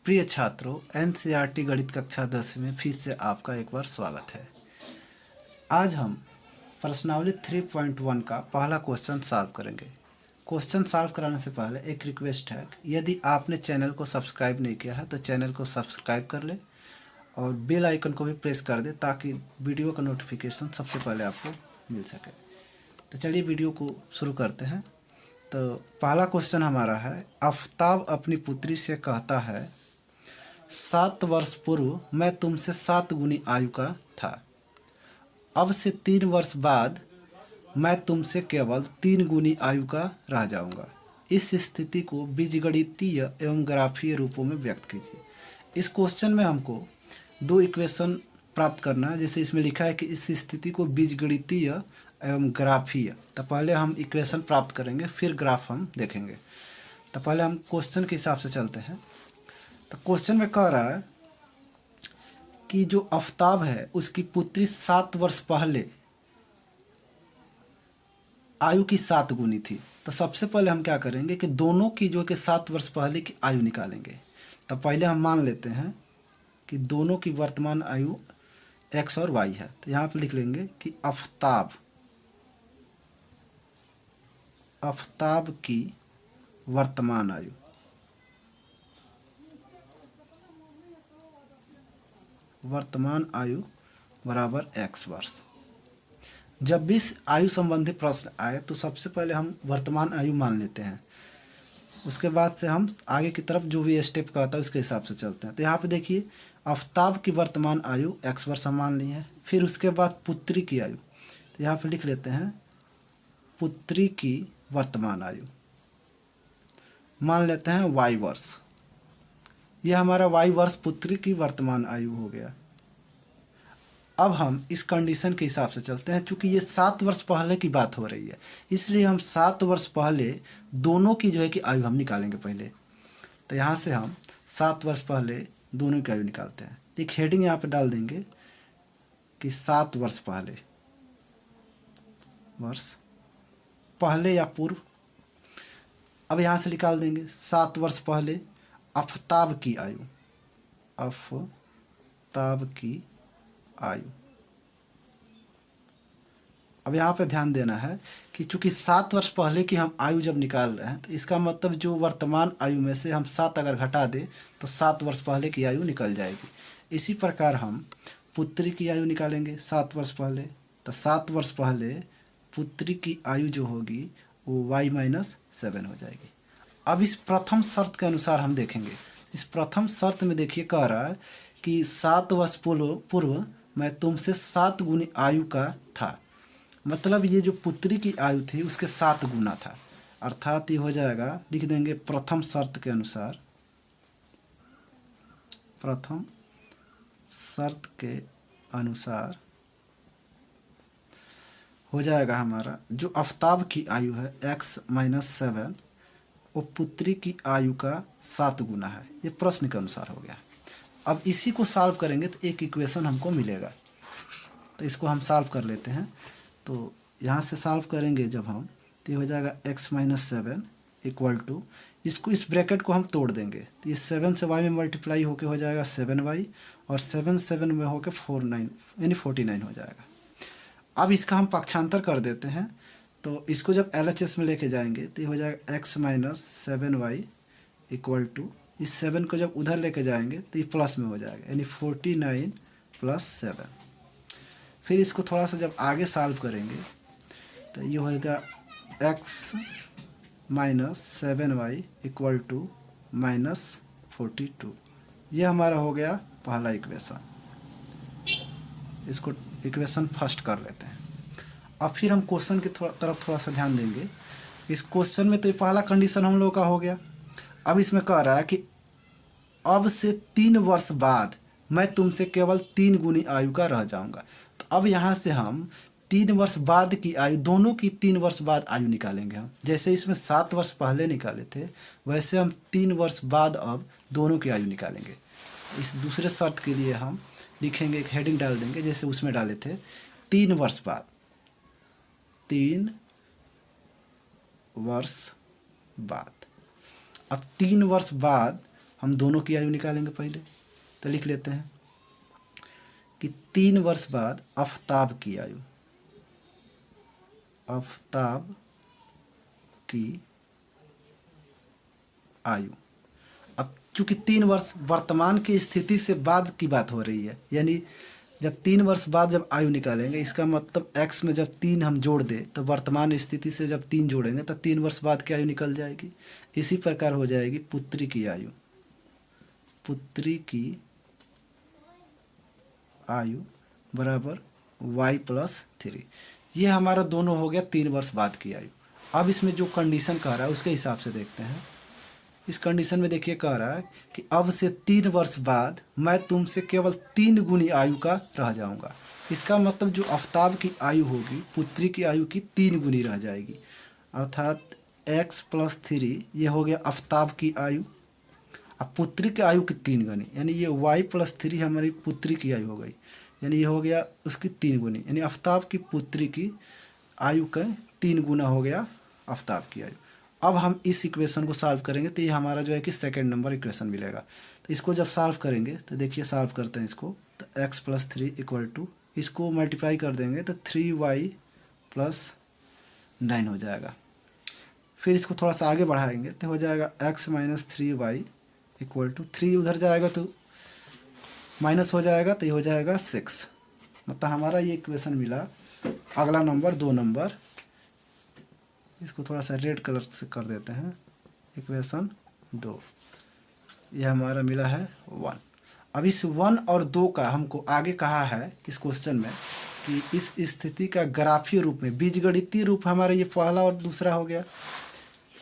प्रिय छात्रों, एनसीईआरटी गणित कक्षा 10 में फिर से आपका एक बार स्वागत है। आज हम प्रश्नावली 3.1 का पहला क्वेश्चन सॉल्व करेंगे। क्वेश्चन सॉल्व कराने से पहले एक रिक्वेस्ट है, यदि आपने चैनल को सब्सक्राइब नहीं किया है तो चैनल को सब्सक्राइब कर ले और बेल आइकन को भी प्रेस कर दे ताकि वीडियो का नोटिफिकेशन सबसे पहले आपको मिल सके। तो चलिए वीडियो को शुरू करते हैं। तो पहला क्वेश्चन हमारा है, आफताब अपनी पुत्री से कहता है 7 वर्ष पूर्व मैं तुमसे 7 गुनी आयु का था। अब से 3 वर्ष बाद मैं तुमसे केवल 3 गुनी आयु का रह जाऊंगा। इस स्थिति को बीजगणितीय एवं ग्राफीय रूपों में व्यक्त कीजिए। इस क्वेश्चन में हमको दो इक्वेशन प्राप्त करना है। जैसे इसमें लिखा है कि इस स्थिति को बीजगणितीय एवं ग्राफीय, तो पहले हम इक्वेशन प्राप्त करेंगे फिर ग्राफ हम देखेंगे। तो पहले हम क्वेश्चन के हिसाब से चलते हैं। तो क्वेश्चन में कह रहा है कि जो आफताब है उसकी पुत्री 7 वर्ष पहले आयु की 7 गुनी थी। तो सबसे पहले हम क्या करेंगे कि दोनों की जो कि 7 वर्ष पहले की आयु निकालेंगे। तो पहले हम मान लेते हैं कि दोनों की वर्तमान आयु x और y है। तो यहाँ पे लिख लेंगे कि आफताब की वर्तमान आयु बराबर x वर्ष। जब भी इस आयु संबंधी प्रश्न आए तो सबसे पहले हम वर्तमान आयु मान लेते हैं, उसके बाद से हम आगे की तरफ जो भी स्टेप का आता है उसके हिसाब से चलते हैं। तो यहाँ पे देखिए, आफताब की वर्तमान आयु x वर्ष हम मान ली है। फिर उसके बाद पुत्री की आयु, तो यहाँ पे लिख लेते हैं पुत्री की वर्तमान आयु मान लेते हैं y वर्ष। यह हमारा y वर्ष पुत्री की वर्तमान आयु हो गया। अब हम इस कंडीशन के हिसाब से चलते हैं। चूँकि ये 7 वर्ष पहले की बात हो रही है, इसलिए हम 7 वर्ष पहले दोनों की जो है कि आयु हम निकालेंगे पहले। तो यहाँ से हम 7 वर्ष पहले दोनों की आयु निकालते हैं। एक हेडिंग यहाँ पे डाल देंगे कि 7 वर्ष पहले या पूर्व। अब यहाँ से निकाल देंगे 7 वर्ष पहले आफताब की आयु। अब यहाँ पे ध्यान देना है कि चूंकि 7 वर्ष पहले की हम आयु जब निकाल रहे हैं, तो इसका मतलब जो वर्तमान आयु में से हम 7 अगर घटा दें तो 7 वर्ष पहले की आयु निकल जाएगी। इसी प्रकार हम पुत्री की आयु निकालेंगे 7 वर्ष पहले। तो 7 वर्ष पहले पुत्री की आयु जो होगी वो y-7 हो जाएगी। अब इस प्रथम शर्त के अनुसार हम देखेंगे। इस प्रथम शर्त में देखिए कह रहा है कि 7 वर्ष पूर्व मैं तुमसे 7 गुनी आयु का था। मतलब ये जो पुत्री की आयु थी उसके 7 गुना था। अर्थात ये हो जाएगा, लिख देंगे प्रथम शर्त के अनुसार हो जाएगा हमारा जो आफताब की आयु है x-7 वो पुत्री की आयु का 7 गुना है। ये प्रश्न के अनुसार हो गया। अब इसी को सॉल्व करेंगे तो एक इक्वेशन हमको मिलेगा। तो इसको हम सॉल्व कर लेते हैं। तो यहाँ से सॉल्व करेंगे जब हम, तो ये हो जाएगा x-7 इक्वल टू, इसको इस ब्रैकेट को हम तोड़ देंगे तो ये 7 से y में मल्टीप्लाई होके हो जाएगा 7y और 7 में होके 49 यानी 49 हो जाएगा। अब इसका हम पक्षांतर कर देते हैं। तो इसको जब LHS में लेके जाएंगे तो ये हो जाएगा x-7y इक्वल टू, इस 7 को जब उधर लेके जाएंगे तो ये प्लस में हो जाएगा यानी 49 + 7। फिर इसको थोड़ा सा जब आगे सॉल्व करेंगे तो ये होएगा x-7y इक्वल टू -42। ये हमारा हो गया पहला इक्वेशन। इसको इक्वेशन फर्स्ट कर लेते हैं। अब फिर हम क्वेश्चन की तरफ थोड़ा सा ध्यान देंगे। इस क्वेश्चन में तो ये पहला कंडीशन हम लोग का हो गया। अब इसमें कह रहा है कि अब से 3 वर्ष बाद मैं तुमसे केवल 3 गुनी आयु का रह जाऊंगा। तो अब यहाँ से हम 3 वर्ष बाद की आयु, दोनों की 3 वर्ष बाद आयु निकालेंगे हम। जैसे इसमें 7 वर्ष पहले निकाले थे वैसे हम 3 वर्ष बाद अब दोनों की आयु निकालेंगे। इस दूसरे शर्त के लिए हम लिखेंगे, एक हेडिंग डाल देंगे जैसे उसमें डाले थे 3 वर्ष बाद। 3 वर्ष बाद अब 3 वर्ष बाद हम दोनों की आयु निकालेंगे पहले। तो लिख लेते हैं कि 3 वर्ष बाद आफताब की आयु, आफताब की आयु। अब चूंकि 3 वर्ष वर्तमान की स्थिति से बाद की बात हो रही है, यानी जब 3 वर्ष बाद जब आयु निकालेंगे, इसका मतलब x में जब 3 हम जोड़ दें तो वर्तमान स्थिति से जब 3 जोड़ेंगे तो 3 वर्ष बाद की आयु निकल जाएगी। इसी प्रकार हो जाएगी पुत्री की आयु, पुत्री की आयु बराबर y+3। ये हमारा दोनों हो गया 3 वर्ष बाद की आयु। अब इसमें जो कंडीशन कह रहा है उसके हिसाब से देखते हैं। इस कंडीशन में देखिए कह रहा है कि अब से 3 वर्ष बाद मैं तुमसे केवल 3 गुनी आयु का रह जाऊंगा। इसका मतलब जो आफताब की आयु होगी पुत्री की आयु की 3 गुनी रह जाएगी, अर्थात x+3 ये हो गया आफताब की आयु। अब पुत्री की आयु की 3 गुनी, यानी ये y+3 हमारी पुत्री की आयु हो गई, यानी ये हो गया उसकी 3 गुनी, यानी आफताब की पुत्री की आयु का 3 गुना हो गया आफताब की आयु। अब हम इस इक्वेशन को सॉल्व करेंगे तो ये हमारा जो है कि सेकंड नंबर इक्वेशन मिलेगा। तो इसको जब सॉल्व करेंगे तो देखिए सॉल्व करते हैं इसको, तो x+3 इक्वल टू इसको मल्टीप्लाई कर देंगे तो 3y+9 हो जाएगा। फिर इसको थोड़ा सा आगे बढ़ाएंगे तो हो जाएगा x-3y इक्वल टू 3 उधर जाएगा तो माइनस हो जाएगा तो ये हो जाएगा 6। मतलब हमारा ये इक्वेशन मिला। अगला नंबर 2 नंबर, इसको थोड़ा सा रेड कलर से कर देते हैं, इक्वेशन 2 ये हमारा मिला है 1। अब इस 1 और 2 का हमको आगे कहा है इस क्वेश्चन में कि इस स्थिति का ग्राफीय रूप में, बीजगणितीय रूप हमारा ये पहला और दूसरा हो गया,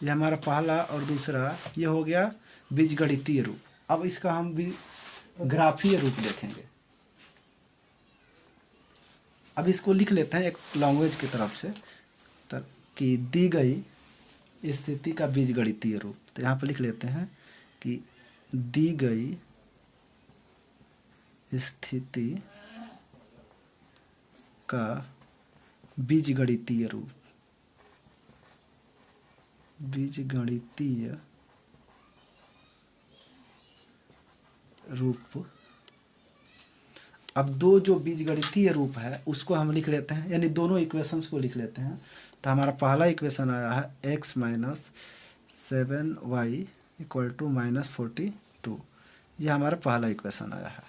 ये हमारा पहला और दूसरा ये हो गया बीजगणितीय रूप। अब इसका हम भी ग्राफीय रूप देखेंगे। अब इसको लिख लेते हैं एक लैंग्वेज की तरफ से कि दी गई स्थिति का बीजगणितीय रूप। तो यहाँ पर लिख लेते हैं कि दी गई स्थिति का बीजगणितीय रूप, बीजगणितीय रूप। अब दो जो बीजगणितीय रूप है उसको हम लिख लेते हैं, यानी दोनों इक्वेशंस को लिख लेते हैं। तो हमारा पहला इक्वेशन आया है x-7y इक्वल टू -42, ये हमारा पहला इक्वेशन आया है।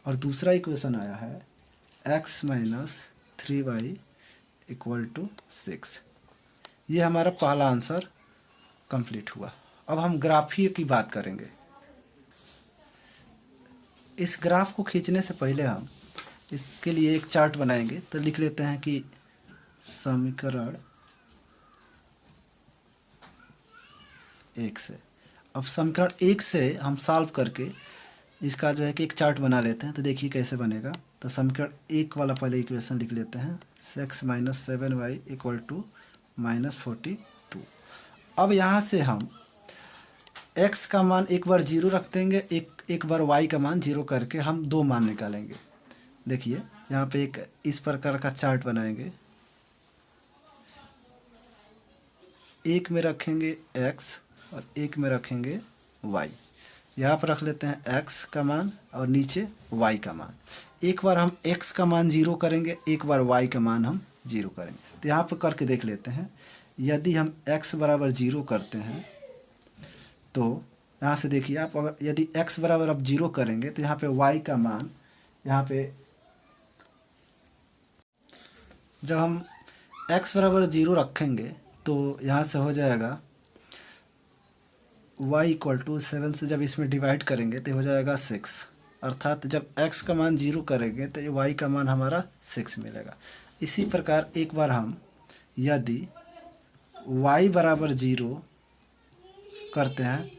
और दूसरा इक्वेशन आया है x-3y इक्वल टू 6, ये हमारा पहला आंसर कंप्लीट हुआ। अब हम ग्राफीय की बात करेंगे। इस ग्राफ को खींचने से पहले हम इसके लिए एक चार्ट बनाएंगे। तो लिख लेते हैं कि समीकरण 1 से, अब समीकरण 1 से हम सॉल्व करके इसका जो है कि एक चार्ट बना लेते हैं। तो देखिए कैसे बनेगा। तो समीकरण 1 वाला पहले इक्वेशन लिख लेते हैं, x-7y इक्वल टू -42। अब यहाँ से हम x का मान एक बार 0 रख देंगे, एक बार y का मान 0 करके हम 2 मान निकालेंगे। देखिए यहाँ पे एक इस प्रकार का चार्ट बनाएंगे। एक में रखेंगे x और एक में रखेंगे y। यहाँ पर रख लेते हैं x का मान और नीचे y का मान। एक बार हम x का मान 0 करेंगे, एक बार y का मान हम 0 करेंगे। तो यहाँ पर करके देख लेते हैं। यदि हम x बराबर 0 करते हैं तो यहाँ से देखिए आप, अगर यदि x बराबर आप 0 करेंगे तो यहाँ पे y का मान, यहाँ पे जब हम x बराबर 0 रखेंगे तो यहाँ से हो जाएगा y इक्वल टू 7 से जब इसमें डिवाइड करेंगे तो हो जाएगा 6, अर्थात जब x का मान 0 करेंगे तो y का मान हमारा 6 मिलेगा। इसी प्रकार एक बार हम यदि y बराबर 0 करते हैं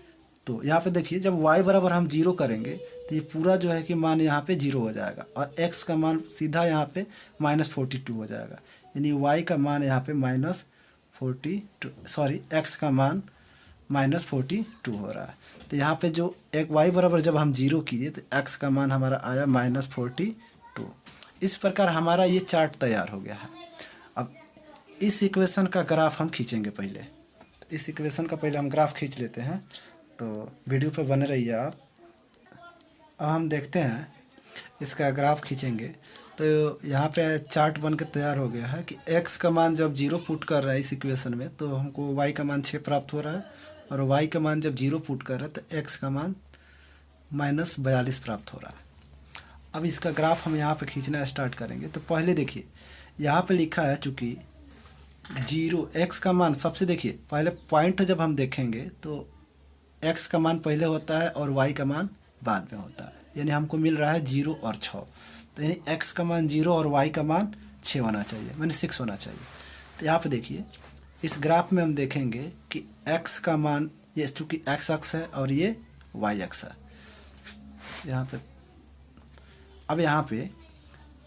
तो यहाँ पे देखिए जब y बराबर हम 0 करेंगे तो ये पूरा जो है कि मान यहाँ पे 0 हो जाएगा और x का मान सीधा यहाँ पे -42 हो जाएगा, यानी y का मान यहाँ पे x का मान -42 हो रहा है। तो यहाँ पे जो एक y बराबर जब हम 0 किए तो x का मान हमारा आया -42। इस प्रकार हमारा ये चार्ट तैयार हो गया है। अब इस इक्वेशन का ग्राफ हम खींचेंगे पहले। इस इक्वेशन का पहले हम ग्राफ खींच लेते हैं। तो वीडियो पे बने रहिए आप। अब हम देखते हैं, इसका ग्राफ खींचेंगे तो यहाँ पे चार्ट बन के तैयार हो गया है कि x का मान जब 0 पुट कर रहा है इस इक्वेशन में तो हमको y का मान 6 प्राप्त हो रहा है, और y का मान जब 0 पुट कर रहा है तो x का मान -42 प्राप्त हो रहा है। अब इसका ग्राफ हम यहाँ पे खींचना स्टार्ट करेंगे। तो पहले देखिए यहाँ पे लिखा है, चूँकि 0 x का मान सबसे, देखिए पहले पॉइंट जब हम देखेंगे तो x का मान पहले होता है और y का मान बाद में होता है, यानी हमको मिल रहा है 0 और 6। तो यानी x का मान 0 और y का मान 6 होना चाहिए, यानी 6 होना चाहिए। तो यहाँ पे देखिए इस ग्राफ में हम देखेंगे कि x का मान, ये चूँकि x अक्ष है और ये y अक्ष है यहाँ पे। अब यहाँ पे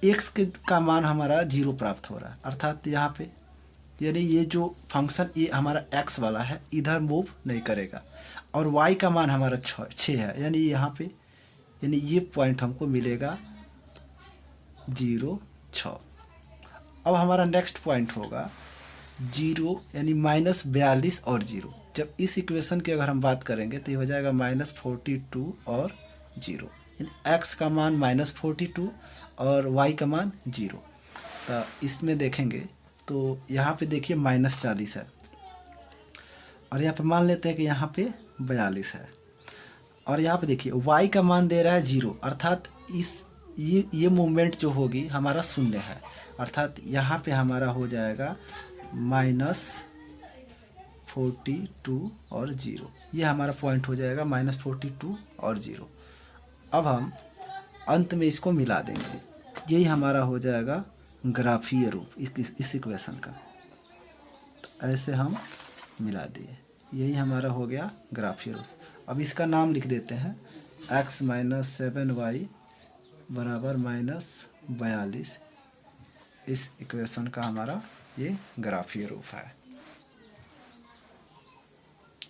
x का मान हमारा 0 प्राप्त हो रहा है, अर्थात यहाँ पे यानी ये जो फंक्शन ये हमारा x वाला है इधर मूव नहीं करेगा, और y का मान हमारा 6 है, यानी यहाँ पे यानी ये पॉइंट हमको मिलेगा 0, 6। अब हमारा नेक्स्ट पॉइंट होगा 0 यानी -42 और 0। जब इस इक्वेशन की अगर हम बात करेंगे तो ये हो जाएगा -42 और 0, यानी x का मान -42 और y का मान 0। तो इसमें देखेंगे तो यहाँ पे देखिए -40 है, और यहाँ पे मान लेते हैं कि यहाँ पे 42 है, और यहाँ पे देखिए y का मान दे रहा है 0, अर्थात इस ये मूवमेंट जो होगी हमारा शून्य है, अर्थात यहाँ पे हमारा हो जाएगा -42 और 0। ये हमारा पॉइंट हो जाएगा -42 और 0। अब हम अंत में इसको मिला देंगे, यही हमारा हो जाएगा ग्राफीय रूप इस इक्वेशन का। तो ऐसे हम मिला दिए, यही हमारा हो गया ग्राफीय रूप। अब इसका नाम लिख देते हैं x - 7y बराबर -42। इस इक्वेशन का हमारा ये ग्राफीय रूप है।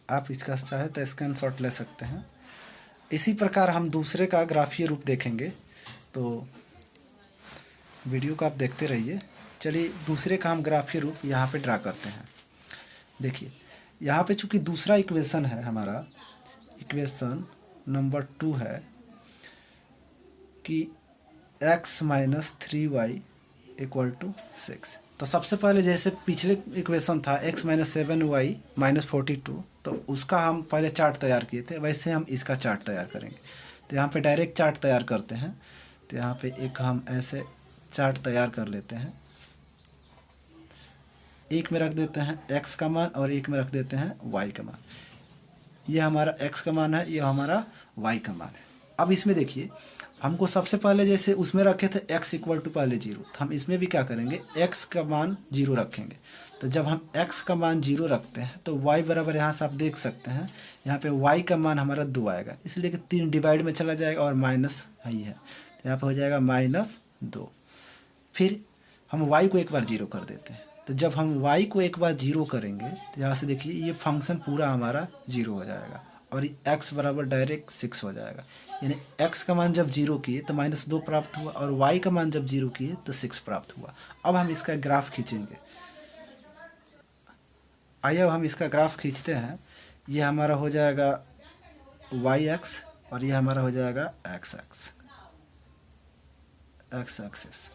आप इसका चाहे तो स्क्रीनशॉट ले सकते हैं। इसी प्रकार हम दूसरे का ग्राफीय रूप देखेंगे, तो वीडियो को आप देखते रहिए। चलिए दूसरे का हम ग्राफीय रूप यहाँ पे ड्रा करते हैं। देखिए यहाँ पे चूँकि दूसरा इक्वेशन है हमारा, इक्वेशन नंबर 2 है कि x - 3y = 6। तो सबसे पहले जैसे पिछले इक्वेशन था x - 7y - 42, तो उसका हम पहले चार्ट तैयार किए थे, वैसे हम इसका चार्ट तैयार करेंगे। तो यहाँ पे डायरेक्ट चार्ट तैयार करते हैं। तो यहाँ पे एक हम ऐसे चार्ट तैयार कर लेते हैं, एक में रख देते हैं x का मान और एक में रख देते हैं y का मान। ये हमारा x का मान है, ये हमारा y का मान है। अब इसमें देखिए हमको सबसे पहले जैसे उसमें रखे थे x = पहले 0, तो हम इसमें भी क्या करेंगे, x का मान 0 रखेंगे। तो जब हम x का मान 0 रखते हैं तो y बराबर, यहाँ से आप देख सकते हैं यहाँ पे y का मान हमारा 2 आएगा, इसलिए कि 3 डिवाइड में चला जाएगा और माइनस ही है, तो यहाँ पे हो जाएगा -2। फिर हम y को एक बार 0 कर देते हैं। तो जब हम y को एक बार 0 करेंगे तो यहाँ से देखिए ये फंक्शन पूरा हमारा 0 हो जाएगा, और x बराबर डायरेक्ट 6 हो जाएगा। यानी x का मान जब 0 किए तो -2 प्राप्त हुआ, और y का मान जब 0 किए तो 6 प्राप्त हुआ। अब हम इसका ग्राफ खींचेंगे। आइए अब हम इसका ग्राफ खींचते हैं। ये हमारा हो जाएगा y अक्ष और ये हमारा हो जाएगा x अक्ष, x एक्सिस,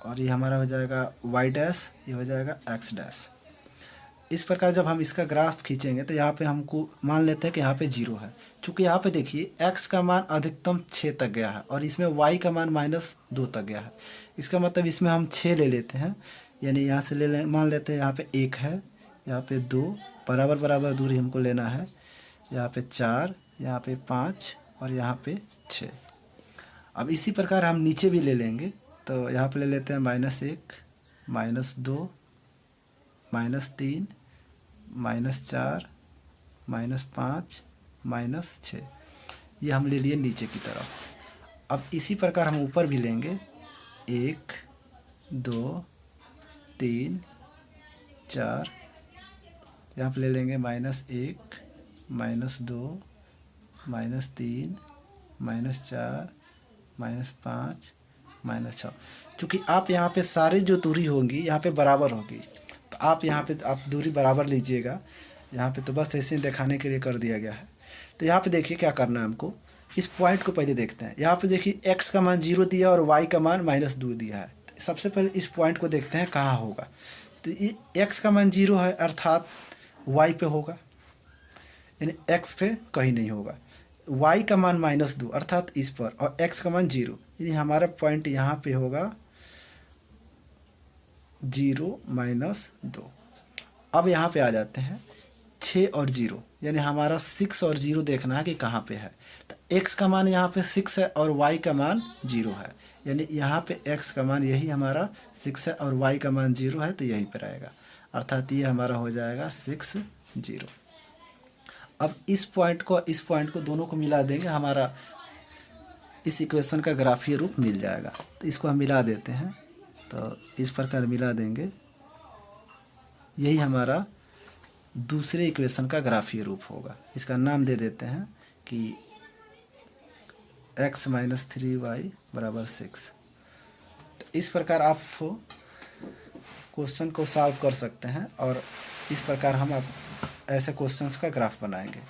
और ये हमारा हो जाएगा y डैश, ये हो जाएगा x डैश। इस प्रकार जब हम इसका ग्राफ खींचेंगे तो यहाँ पे हमको मान लेते हैं कि यहाँ पे 0 है, क्योंकि यहाँ पे देखिए x का मान अधिकतम 6 तक गया है और इसमें y का मान -2 तक गया है। इसका मतलब इसमें हम 6 ले लेते हैं, यानी यहाँ से मान लेते हैं यहाँ पे 1 है, यहाँ पे 2, बराबर बराबर दूरी हमको लेना है, यहाँ पे 4, यहाँ पे 5 और यहाँ पे 6। अब इसी प्रकार हम नीचे भी ले लेंगे, तो यहाँ पे ले लेते हैं -1, -2, -3, -4, -5, -6। ये हम ले लिए नीचे की तरफ। अब इसी प्रकार हम ऊपर भी लेंगे, 1, 2, 3, 4, यहाँ पे ले लेंगे -1, -2, -3, -4, -5, -6। क्योंकि आप यहाँ पे सारी जो दूरी होंगी यहाँ पे बराबर होगी, तो आप यहाँ पे आप दूरी बराबर लीजिएगा। यहाँ पे तो बस ऐसे ही दिखाने के लिए कर दिया गया है। तो यहाँ पे देखिए क्या करना है हमको, इस पॉइंट को पहले देखते हैं। यहाँ पे देखिए x का मान 0 दिया और y का मान -2 दिया है। तो सबसे पहले इस पॉइंट को देखते हैं कहाँ होगा। तो ये x का मान 0 है अर्थात y पे होगा, यानी x पे कहीं नहीं होगा। y का मान -2 अर्थात इस पर, और x का मान 0, यानी हमारा पॉइंट यहाँ पे होगा 0 -2। अब यहाँ पे आ जाते हैं 6 और 0, यानी हमारा 6 और 0 देखना है कि कहाँ पे है। तो x का मान यहाँ पे 6 है और y का मान 0 है, यानी यहाँ पे x का मान यही हमारा 6 है और y का मान 0 है, तो यहीं पर आएगा, अर्थात ये हमारा हो जाएगा 6 0। अब इस पॉइंट को दोनों को मिला देंगे, हमारा इस इक्वेशन का ग्राफीय रूप मिल जाएगा। तो इसको हम मिला देते हैं, तो इस प्रकार मिला देंगे, यही हमारा दूसरे इक्वेशन का ग्राफीय रूप होगा। इसका नाम दे देते हैं कि x - 3y = 6। तो इस प्रकार आप क्वेश्चन को सॉल्व कर सकते हैं, और इस प्रकार हम अब ऐसे क्वेश्चंस का ग्राफ बनाएंगे।